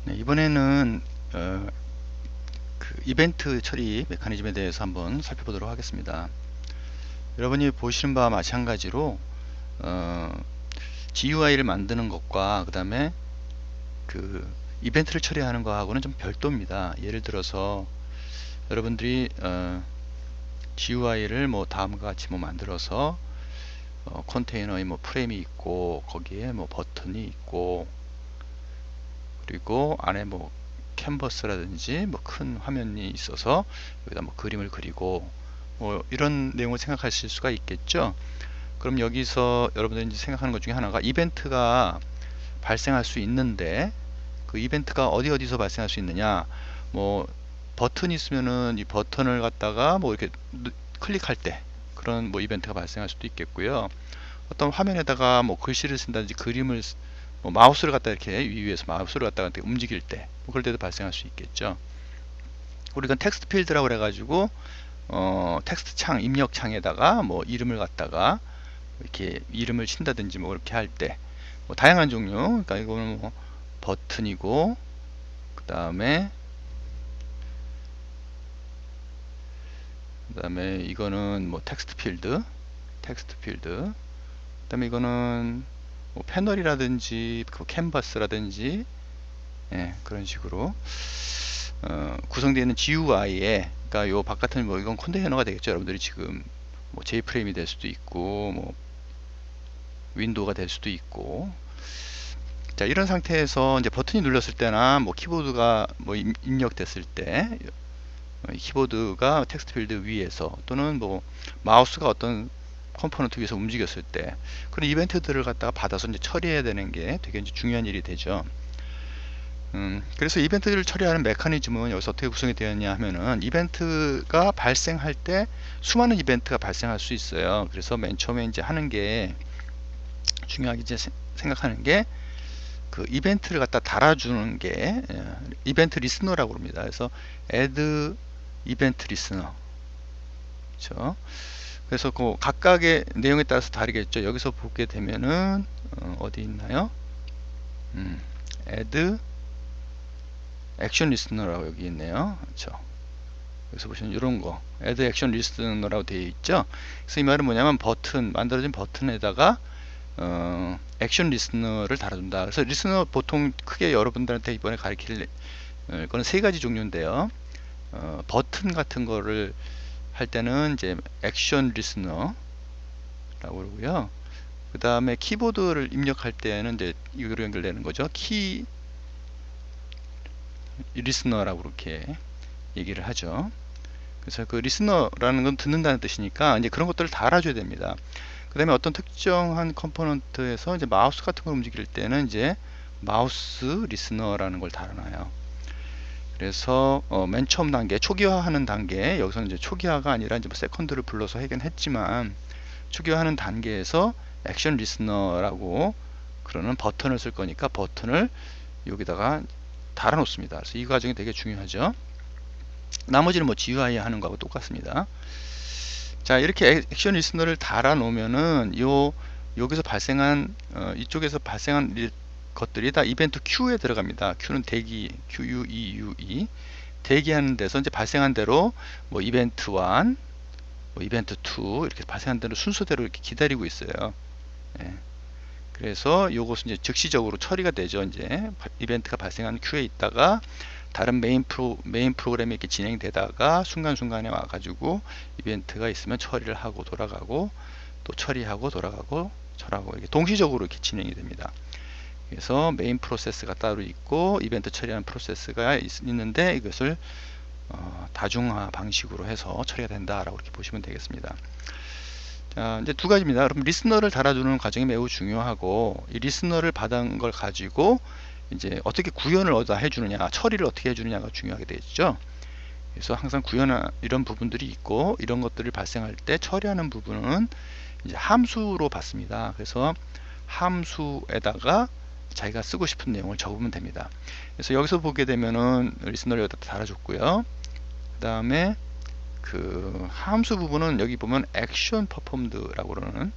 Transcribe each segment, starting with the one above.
네, 이번에는 그 이벤트 처리 메커니즘에 대해서 한번 살펴보도록 하겠습니다. 여러분이 보시는 바와 마찬가지로 어, GUI를 만드는 것과 그 다음에 그 이벤트를 처리하는 거하고는 좀 별도입니다. 예를 들어서 여러분들이 GUI를 뭐 다음과 같이 뭐 만들어서 컨테이너에 뭐 프레임이 있고 거기에 뭐 버튼이 있고 그리고 안에 뭐 캔버스라든지 뭐 큰 화면이 있어서 여기다 뭐 그림을 그리고 뭐 이런 내용을 생각하실 수가 있겠죠. 그럼 여기서 여러분들이 생각하는 것 중에 하나가 이벤트가 발생할 수 있는데 그 이벤트가 어디서 발생할 수 있느냐, 뭐 버튼이 있으면은 이 버튼을 갖다가 뭐 이렇게 클릭할 때 그런 뭐 이벤트가 발생할 수도 있겠고요. 어떤 화면에다가 뭐 글씨를 쓴다든지 그림을 뭐 마우스를 갖다 이렇게 위에서 마우스를 갖다가 이렇게 움직일 때 뭐 그럴 때도 발생할 수 있겠죠. 우리가 텍스트 필드라고 그래가지고 텍스트 창 입력 창에다가 뭐 이름을 갖다가 이렇게 이름을 친다든지 뭐 그렇게 할 때 뭐 다양한 종류, 그러니까 이거는 뭐 버튼이고 그다음에 이거는 뭐 텍스트 필드 그다음에 이거는 뭐 패널이라든지 그 캔버스라든지, 예, 그런 식으로 구성되어 있는 GUI에, 그러니까 요 바깥은 뭐 이건 컨테이너가 되겠죠. 여러분들이 지금 뭐 J프레임이 될 수도 있고 뭐 윈도우가 될 수도 있고, 자, 이런 상태에서 이제 버튼이 눌렀을 때나 뭐 키보드가 뭐 입력됐을 때 키보드가 텍스트 필드 위에서 또는 뭐 마우스가 어떤 컴포넌트 위에서 움직였을 때 그런 이벤트들을 갖다가 받아서 이제 처리해야 되는 게 되게 이제 중요한 일이 되죠. 그래서 이벤트를 처리하는 메커니즘은 여기서 어떻게 구성이 되었냐 하면은 이벤트가 발생할 때 수많은 이벤트가 발생할 수 있어요. 그래서 맨 처음에 이제 하는 게 중요하게 이제 생각하는 게 그 이벤트를 갖다 달아주는 게 이벤트 리스너라고 합니다. 그래서 add 이벤트 리스너, 그렇죠? 그래서 그 각각의 내용에 따라서 다르겠죠. 여기서 보게 되면은 어디 있나요? add 액션 리스너라고 여기 있네요. 그렇죠? 여기서 보시면 이런 거 add 액션 리스너라고 되어 있죠. 그래서 이 말은 뭐냐면 버튼, 만들어진 버튼에다가 액션 리스너를 달아준다. 그래서 리스너 보통 크게 여러분들한테 이번에 가르칠 거는 세 가지 종류인데요. 버튼 같은 거를 할 때는 이제 액션 리스너라고 그러고요. 그 다음에 키보드를 입력할 때는 이제 이거로 연결되는 거죠. 키 리스너라고 그렇게 얘기를 하죠. 그래서 그 리스너라는 건 듣는다는 뜻이니까 이제 그런 것들을 다 알아줘야 됩니다. 그 다음에 어떤 특정한 컴포넌트에서 이제 마우스 같은 걸 움직일 때는 이제 마우스 리스너라는 걸 달아놔요. 그래서 맨 처음 단계 초기화하는 단계, 여기서는 이제 초기화가 아니라 이제 뭐 세컨드를 불러서 하긴 했지만 초기화하는 단계에서 액션 리스너라고 그러는 버튼을 쓸 거니까 버튼을 여기다가 달아 놓습니다. 그래서 이 과정이 되게 중요하죠. 나머지는 뭐 GUI 하는 거하고 똑같습니다. 자, 이렇게 액션 리스너를 달아 놓으면은 여기서 발생한 이쪽에서 발생한 것들이 다 이벤트 Q에 들어갑니다. Q는 대기, QUEUE, 대기하는 데서 이제 발생한 대로 뭐 이벤트 1, 뭐 이벤트 2 이렇게 발생한 대로 순서대로 이렇게 기다리고 있어요. 예. 그래서 요것은 이제 즉시적으로 처리가 되죠. 이제 이벤트가 발생한 큐에 있다가 다른 메인 프로그램이 이렇게 진행되다가 순간순간에 와가지고 이벤트가 있으면 처리를 하고 돌아가고 또 처리하고 돌아가고 처리하고 이렇게 동시적으로 이렇게 진행이 됩니다. 그래서 메인 프로세스가 따로 있고 이벤트 처리하는 프로세스가 있는데 이것을 다중화 방식으로 해서 처리가 된다라고 이렇게 보시면 되겠습니다. 자, 이제 두 가지입니다. 그럼 리스너를 달아주는 과정이 매우 중요하고 이 리스너를 받은 걸 가지고 이제 어떻게 구현을 얻어 해주느냐, 처리를 어떻게 해주느냐가 중요하게 되겠죠. 그래서 항상 구현 이런 부분들이 있고 이런 것들이 발생할 때 처리하는 부분은 이제 함수로 받습니다. 그래서 함수에다가 자기가 쓰고 싶은 내용을 적으면 됩니다. 그래서 여기서 보게 되면은 리스너를 여기다 달아줬고요. 그 다음에 그 함수 부분은 여기 보면 액션 퍼폼드라고 그러는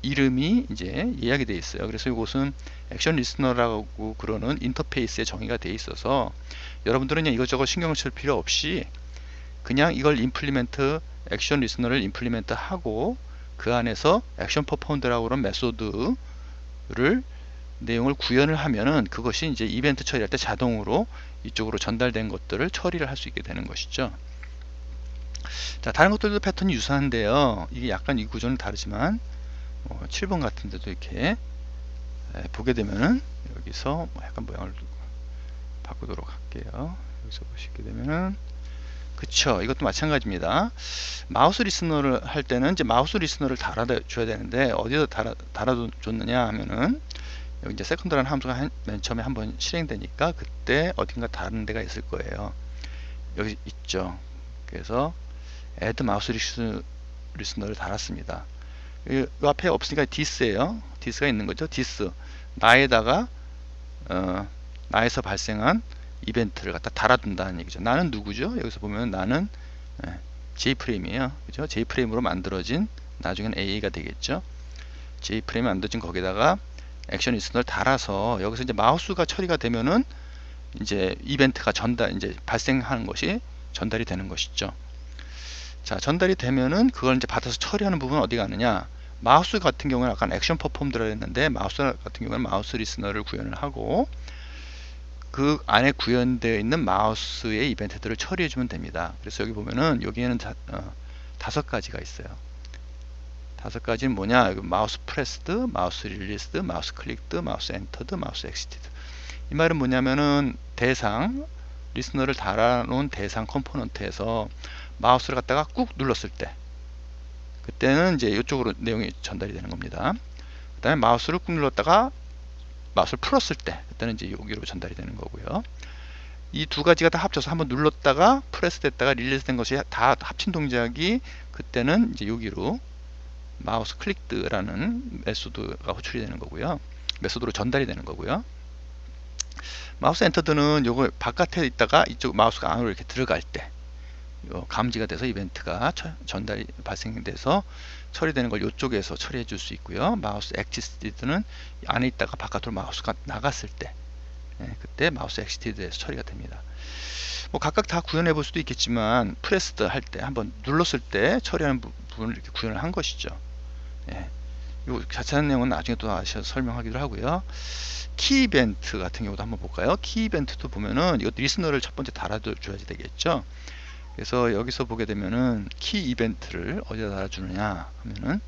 이름이 이제 예약이 되어 있어요. 그래서 이것은 액션 리스너라고 그러는 인터페이스에 정의가 되어 있어서 여러분들은 그냥 이것저것 신경을 쓸 필요 없이 그냥 이걸 임플리멘트, 액션 리스너를 임플리멘트 하고 그 안에서 액션 퍼포먼드라고 그러는 메소드를 내용을 구현을 하면은 그것이 이제 이벤트 처리할 때 자동으로 이쪽으로 전달된 것들을 처리를 할 수 있게 되는 것이죠. 자, 다른 것들도 패턴이 유사한데요. 이게 약간 이 구조는 다르지만 7번 같은 데도 이렇게 보게 되면은 여기서 약간 모양을 바꾸도록 할게요. 여기서 보시게 되면은 그쵸, 이것도 마찬가지입니다. 마우스 리스너를 할 때는 이제 마우스 리스너를 달아줘야 되는데 어디서 달아줬느냐 하면은 여기 이제 세컨드라는 함수가 맨 처음에 한번 실행되니까 그때 어딘가 다른 데가 있을 거예요. 여기 있죠. 그래서 add 마우스 리스너를 달았습니다. 이 앞에 없으니까 this예요. this가 있는 거죠. this 나에다가 나에서 발생한 이벤트를 갖다 달아둔다는 얘기죠. 나는 누구죠? 여기서 보면 나는 J프레임이에요. 그죠? J프레임으로 만들어진 나중엔 A가 되겠죠. J프레임이 만들어진 거기다가 액션 리스너를 달아서 여기서 이제 마우스가 처리가 되면은 이제 이벤트가 이제 발생하는 것이 전달이 되는 것이죠. 자, 전달이 되면은 그걸 이제 받아서 처리하는 부분은 어디 가느냐? 마우스 같은 경우는 아까 액션 퍼폼드라 했는데 마우스 같은 경우는 마우스 리스너를 구현을 하고 그 안에 구현되어 있는 마우스의 이벤트들을 처리해 주면 됩니다. 그래서 여기 보면은 여기에는 5가지가 있어요. 5가지는 뭐냐? 마우스 프레스드, 마우스 릴리스드, 마우스 클릭드, 마우스 엔터드, 마우스 엑시티드. 이 말은 뭐냐면은 대상 리스너를 달아놓은 대상 컴포넌트에서 마우스를 갖다가 꾹 눌렀을 때 그때는 이제 이쪽으로 내용이 전달이 되는 겁니다. 그 다음에 마우스를 꾹 눌렀다가 마우스를 풀었을 때 그때는 이제 여기로 전달이 되는 거고요. 이 2가지가 다 합쳐서 한번 눌렀다가 프레스 됐다가 릴리스 된 것이 다 합친 동작이 그때는 이제 여기로 마우스 클릭드라는 메소드가 호출이 되는 거고요. 메소드로 전달이 되는 거고요. 마우스 엔터드는 요거 바깥에 있다가 이쪽 마우스가 안으로 이렇게 들어갈 때 감지가 돼서 이벤트가 발생돼서 처리되는 걸 이쪽에서 처리해 줄 수 있고요. 마우스 엑시티드는 안에 있다가 바깥으로 마우스가 나갔을 때 그때 마우스 엑시티드에서 처리가 됩니다. 뭐 각각 다 구현해 볼 수도 있겠지만 프레스드 할 때 한번 눌렀을 때 처리하는 부분을 이렇게 구현을 한 것이죠. 이 자세한 내용은 나중에 또 다시 설명하기도 하고요. 키 이벤트 같은 경우도 한번 볼까요? 키 이벤트도 보면은 이거 리스너를 첫 번째 달아줘야지 되겠죠. 그래서 여기서 보게 되면은 키 이벤트를 어디다 달아주느냐 하면은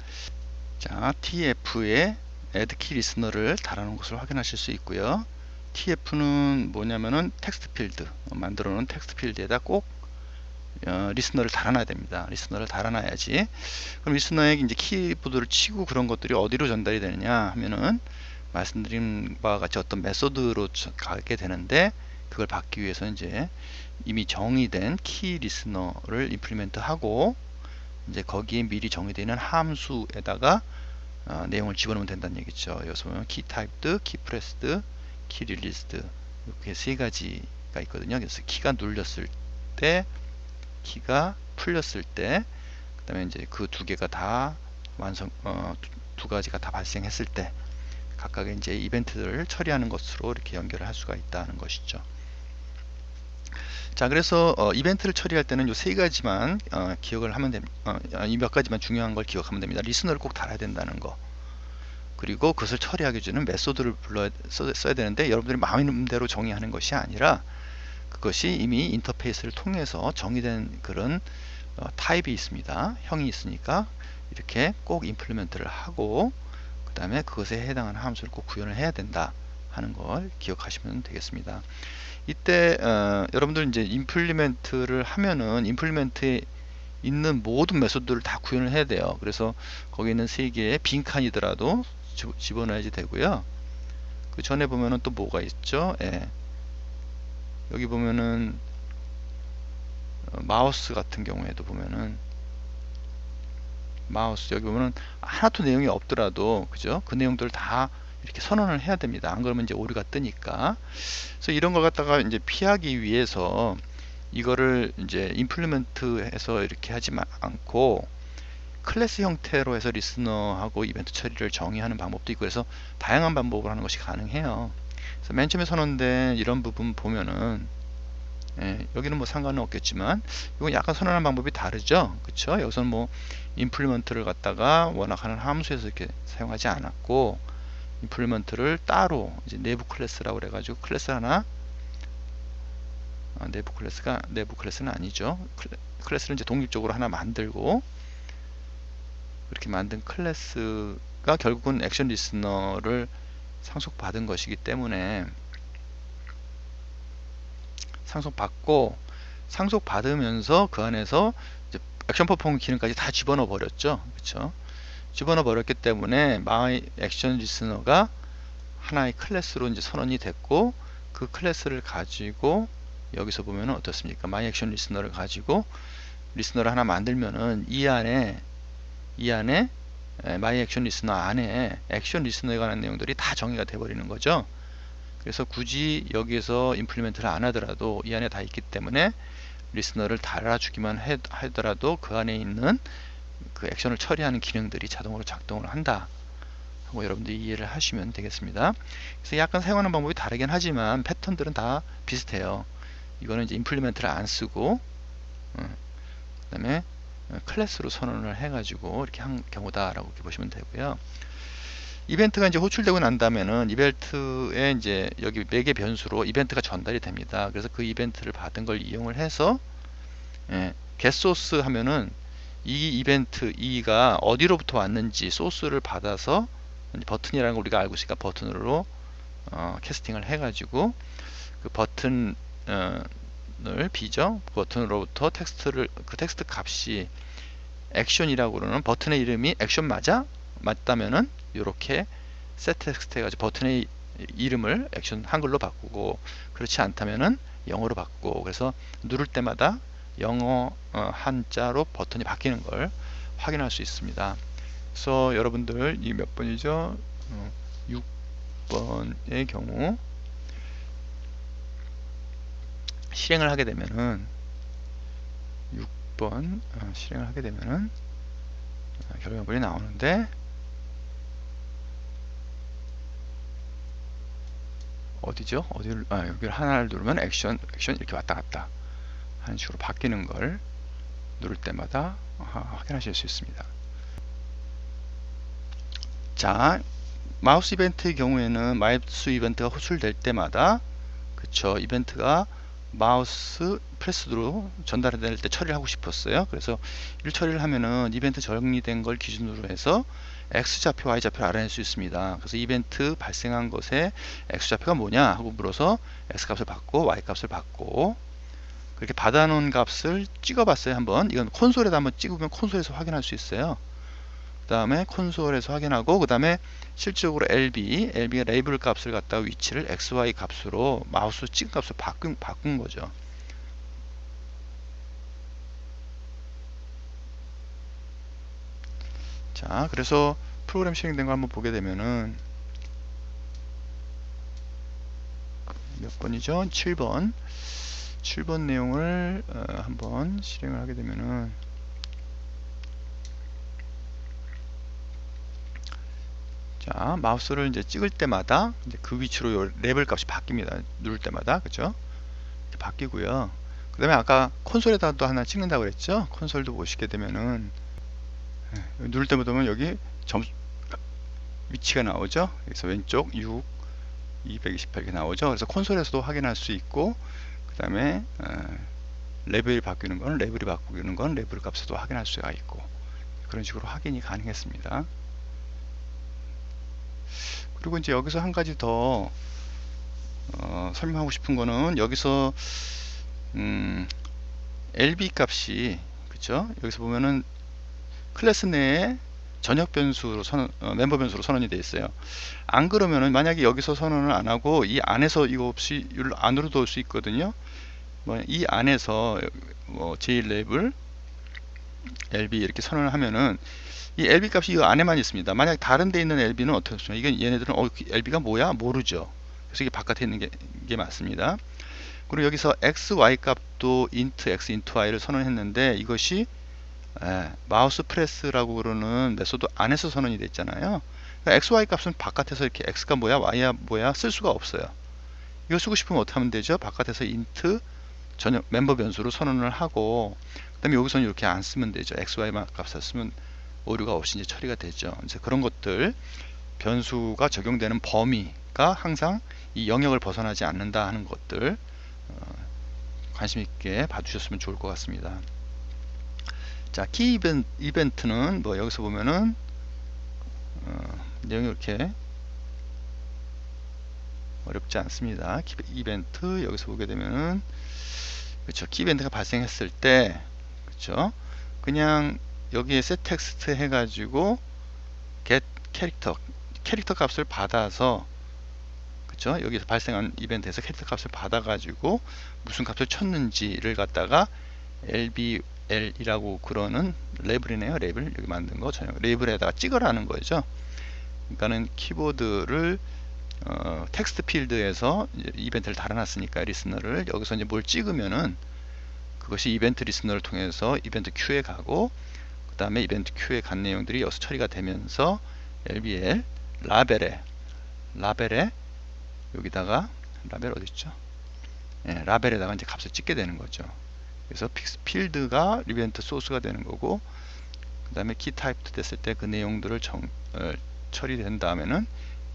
자 tf에 add key listener를 달아놓은 것을 확인하실 수 있고요. tf는 뭐냐면은 텍스트 필드 만들어 놓은 텍스트 필드에다 꼭 리스너를 달아놔야 됩니다. 리스너를 달아놔야지. 그럼 리스너에 이제 키보드를 치고 그런 것들이 어디로 전달이 되느냐 하면은 말씀드린 바와 같이 어떤 메소드로 가게 되는데 그걸 받기 위해서 이제 이미 정의된 키 리스너를 임플리멘트 하고 이제 거기에 미리 정의되어 있는 함수에다가 내용을 집어넣으면 된다는 얘기죠. 여기서 보면 키 타입드, 키 프레스드, 키 릴리스드 이렇게 3가지가 있거든요. 그래서 키가 눌렸을 때, 키가 풀렸을 때, 그 다음에 이제 그 2개가 다 2가지가 다 발생했을 때 각각의 이제 이벤트들을 처리하는 것으로 이렇게 연결을 할 수가 있다는 것이죠. 자, 그래서 이벤트를 처리할 때는 이 3가지만 기억을 하면 됩니다. 이 몇 가지만 중요한 걸 기억하면 됩니다. 리스너를 꼭 달아야 된다는 거. 그리고 그것을 처리하게 해주는 메소드를 써야 되는데 여러분들이 마음대로 정의하는 것이 아니라 그것이 이미 인터페이스를 통해서 정의된 그런 타입이 있습니다. 형이 있으니까 이렇게 꼭 임플리멘트를 하고 그 다음에 그것에 해당하는 함수를 꼭 구현을 해야 된다 하는 걸 기억하시면 되겠습니다. 이때 여러분들 이제 임플리멘트를 하면은 임플리멘트에 있는 모든 메소드를 다 구현을 해야 돼요. 그래서 거기 있는 3개의 빈칸이더라도 집어넣어야지 되고요. 그 전에 보면은 또 뭐가 있죠? 여기 보면은 마우스 같은 경우에도 보면은 마우스 여기 보면은 하나도 내용이 없더라도 그죠? 그 내용들을 다 이렇게 선언을 해야 됩니다. 안 그러면 이제 오류가 뜨니까. 그래서 이런 걸 갖다가 이제 피하기 위해서 이거를 이제 임플리먼트해서 이렇게 하지 않고 클래스 형태로 해서 리스너하고 이벤트 처리를 정의하는 방법도 있고, 그래서 다양한 방법으로 하는 것이 가능해요. 그래서 맨 처음에 선언된 이런 부분 보면은, 여기는 뭐 상관은 없겠지만 이건 약간 선언하는 방법이 다르죠. 그쵸? 여기서는 뭐 임플리먼트를 갖다가 워낙 하는 함수에서 이렇게 사용하지 않았고, 임플리먼트를 따로 이제 내부 클래스라고 그래가지고 클래스 하나, 내부 클래스는 아니죠. 클래스를 이제 독립적으로 하나 만들고, 그렇게 만든 클래스가 결국은 액션 리스너를 상속받은 것이기 때문에, 상속받으면서 그 안에서 이제 액션 퍼포먼 기능까지 다 집어넣어 버렸죠. 그렇죠? 집어넣어 버렸기 때문에 마이 액션 리스너가 하나의 클래스로 이제 선언이 됐고, 그 클래스를 가지고 여기서 보면은 어떻습니까? 마이 액션 리스너를 가지고 리스너를 하나 만들면은 이 안에 마이 액션 리스너 안에 액션 리스너에 관한 내용들이 다 정의가 돼 버리는 거죠. 그래서 굳이 여기에서 임플리멘트를 안 하더라도 이 안에 다 있기 때문에 리스너를 달아주기만 하더라도 그 안에 있는 그 액션을 처리하는 기능들이 자동으로 작동을 한다 하고 여러분들이 이해를 하시면 되겠습니다. 그래서 약간 사용하는 방법이 다르긴 하지만 패턴들은 다 비슷해요. 이거는 이제 임플리멘트를 안 쓰고 그 다음에 클래스로 선언을 해가지고 이렇게 한 경우다라고 이렇게 보시면 되고요. 이벤트가 이제 호출되고 난 다음에는 이벤트에 이제 여기 매개 변수로 이벤트가 전달이 됩니다. 그래서 그 이벤트를 받은 걸 이용을 해서 getSource 하면은 이 이벤트 2가 어디로부터 왔는지 소스를 받아서 버튼이라는 걸 우리가 알고 있으니까 버튼으로 캐스팅을 해가지고 그 버튼을 비죠. 버튼으로부터 그 텍스트 값이 액션이라고 그러는 버튼의 이름이 액션 맞다면은 이렇게 set 텍스트 해가지고 버튼의 이름을 액션 한글로 바꾸고, 그렇지 않다면은 영어로 바꾸고, 그래서 누를 때마다 영어 한자로 버튼이 바뀌는 걸 확인할 수 있습니다. 그래서 여러분들 이 몇 번이죠? 6번의 경우 실행을 하게 되면은 6번 실행을 하게 되면은 결과물이 나오는데, 어디죠? 여기를 하나를 누르면 액션 이렇게 왔다 갔다 하는 식으로 바뀌는 걸 누를 때마다 확인하실 수 있습니다. 자, 마우스 이벤트의 경우에는 마우스 이벤트가 호출될 때마다, 그쵸, 이벤트가 마우스 프레스로 전달될 때 처리를 하고 싶었어요. 그래서 이 처리를 하면은 이벤트 정리된 걸 기준으로 해서 X좌표, Y좌표를 알아낼 수 있습니다. 그래서 이벤트 발생한 것에 X좌표가 뭐냐 하고 물어서 X값을 받고 Y값을 받고, 그렇게 받아놓은 값을 찍어봤어요. 한번 이건 콘솔에다 한번 찍으면 콘솔에서 확인할 수 있어요. 그 다음에 콘솔에서 확인하고, 그 다음에 실질적으로 LB가 레이블 값을 갖다가 위치를 XY 값으로 마우스 찍은 값을 바꾼 거죠. 자, 그래서 프로그램 실행된 거 한번 보게 되면은 몇 번이죠? 7번 내용을 한번 실행을 하게 되면은, 자, 마우스를 이제 찍을 때마다 이제 그 위치로 레벨 값이 바뀝니다. 누를 때마다, 그죠? 바뀌고요. 그 다음에 아까 콘솔에다 또 하나 찍는다고 그랬죠? 콘솔도 보시게 되면은 누를 때마다 보면 여기 위치가 나오죠? 그래서 왼쪽 6, 228 이렇게 나오죠? 그래서 콘솔에서도 확인할 수 있고, 그 다음에 레벨이 바뀌는 건 레벨 값에도 확인할 수가 있고, 그런 식으로 확인이 가능했습니다. 그리고 이제 여기서 한 가지 더 설명하고 싶은 거는, 여기서 LB 값이, 그쵸? 여기서 보면은 클래스 내에 전역 변수로 멤버 변수로 선언이 되어 있어요. 안 그러면은 만약에 여기서 선언을 안 하고 이 안에서 이거 없이 안으로도 올 수 있거든요. 이 안에서 j-label lb 이렇게 선언을 하면은 이 lb 값이 이 안에만 있습니다. 만약 다른 데 있는 lb는 어떻게 했습니까? 이건 얘네들은 lb가 뭐야? 모르죠. 그래서 이게 바깥에 있는 게 맞습니다. 그리고 여기서 x, y 값도 int x, int y를 선언했는데, 이것이 마우스 프레스라고 그러는 메소드 안에서 선언이 됐잖아요. 그러니까 XY 값은 바깥에서 이렇게 X가 뭐야 Y가 뭐야 쓸 수가 없어요. 이거 쓰고 싶으면 어떻게 하면 되죠? 바깥에서 int 전용 멤버 변수로 선언을 하고, 그 다음에 여기서는 이렇게 안 쓰면 되죠. XY 값을 쓰면 오류가 없이 이제 처리가 되죠. 이제 그런 것들, 변수가 적용되는 범위가 항상 이 영역을 벗어나지 않는다 하는 것들 관심 있게 봐주셨으면 좋을 것 같습니다. 자, 키 이벤트는 뭐 여기서 보면은 내용이 이렇게 어렵지 않습니다. 키 이벤트 여기서 보게 되면은 그렇죠. 키 이벤트가 발생했을 때 그렇죠. 그냥 여기에 set text 해가지고 get 캐릭터 값을 받아서 그렇죠. 여기서 발생한 이벤트에서 캐릭터 값을 받아가지고 무슨 값을 쳤는지를 갖다가 lbl이라고 그러는 레이블이네요. 레이블 여기 만든 거 전용 레이블에다가 찍으라는 거죠. 그러니까는 키보드를 텍스트 필드에서 이벤트를 달아놨으니까 리스너를 여기서 이제 뭘 찍으면은 그것이 이벤트 리스너를 통해서 이벤트 큐에 가고, 그 다음에 이벤트 큐에 간 내용들이 여기서 처리가 되면서 lbl 라벨에 여기다가 라벨 어디 있죠? 라벨에다가 이제 값을 찍게 되는 거죠. 그래서 필드가 이벤트 소스가 되는 거고, 그 다음에 키 타입도 됐을 때 그 내용들을 처리된 다음에는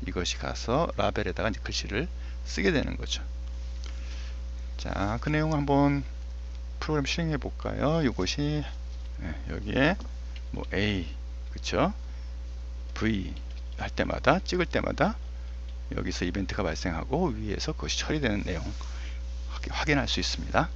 이것이 가서 라벨에다가 이제 글씨를 쓰게 되는 거죠. 자, 그 내용 한번 프로그램 실행해 볼까요? 이것이 여기에 뭐 A 그쵸? V 할 때마다 찍을 때마다 여기서 이벤트가 발생하고 위에서 그것이 처리되는 내용 확인할 수 있습니다.